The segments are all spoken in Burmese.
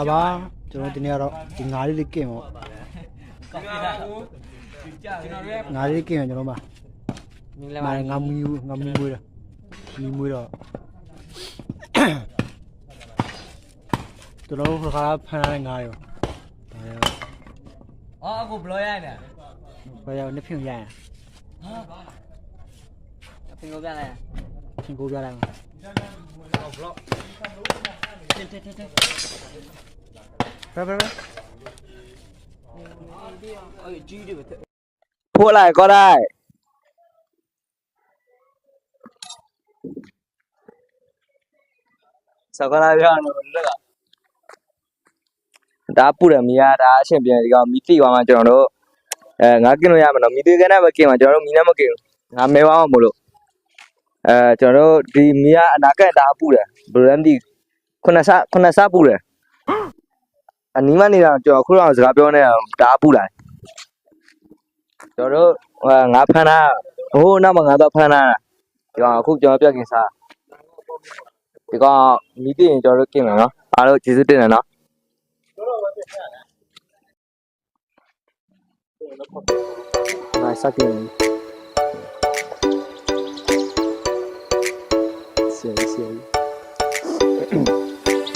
လာပါကျွန်တော်ဒီနေ့ကတော့ဒီငါးလေးကင်ပေါ့ငါးလေးကင်ကျွန်တော်မှာငါမီမွေးတော့မီမွေးတော့ကျွန်တော်ခါဖမ်းရတဲ့ငါးရောအခုဘလော့ရနေဘယ်ရောက်နှစ်ဖြင့်ရရင်ဖင်ကိုပြလိုက်ဖင်ကိုပြလိုက်ဘလော့พูดอะไรก็ได้สักอะไรพี่น้องเลือกဒါပူရမီယာဒါအချင်းပြန်ဒီကောင်မီတိသွားမှကျွန်တော်တို့ငါကင်းလို့ရမှာနော်မီသွေးကန်းနဲ့မကင်းမှာကျွန်တော်တို့မီနဲ့မကင်းငါမဲသွားမှာမလို့ကျွန်တော်တို့ဒီမီယာအနာကဒါပူတယ်ဘယ်လိုလဲခုနစပူတယ်အနီးမနေတာကျွန်တော်ခုတော့စကားပြောနေတာဒါပူလာကျွန်တော်တို့ငါဖမ်းတာဟိုနောက်မှာငါတော့ဖမ်းတာဒီကောင်အခုကျွန်တော်ပြက်ကင်စားဒီကောင်မီတိရင်ကျွန်တော်တို့ကင်းမယ်နော်အားလုံးကျေးဇူးတင်တယ်နော်Nice again. See.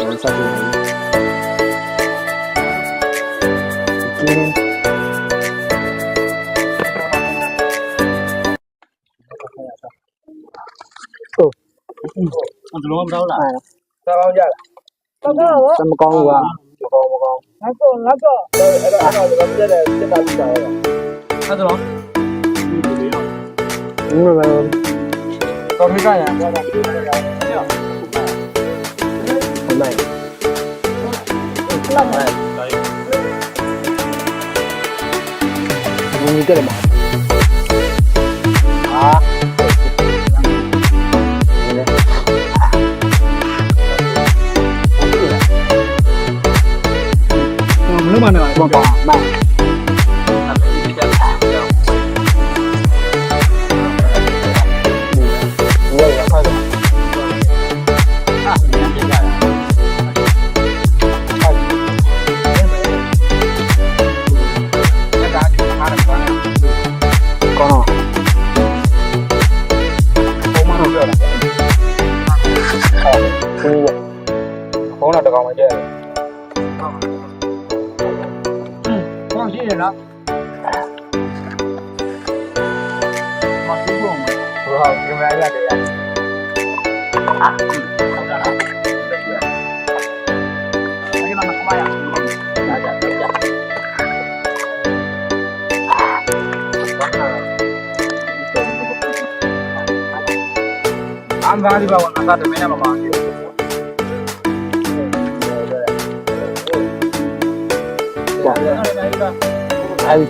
Nice again. Oh. Anh luôn đâu là? Sao bao giờ? Sao con qua? Con. Ngắt cơ. Nó chơi để chơi ta chơi rồi. Sao rồi? Đúng rồi. Con thấy cái này. Hôm nay. Lắm này. Như cái này mà. Nước mà nữa, còn mà. Có là được không anh chị? Con gì vậy đó? Con gì luôn? Không, nhưng mà ra đây. Không ra đâu. Cái này không ai à? Dạ. Ăn vào đi vào, ăn ra từ bên này mà vào. Wow.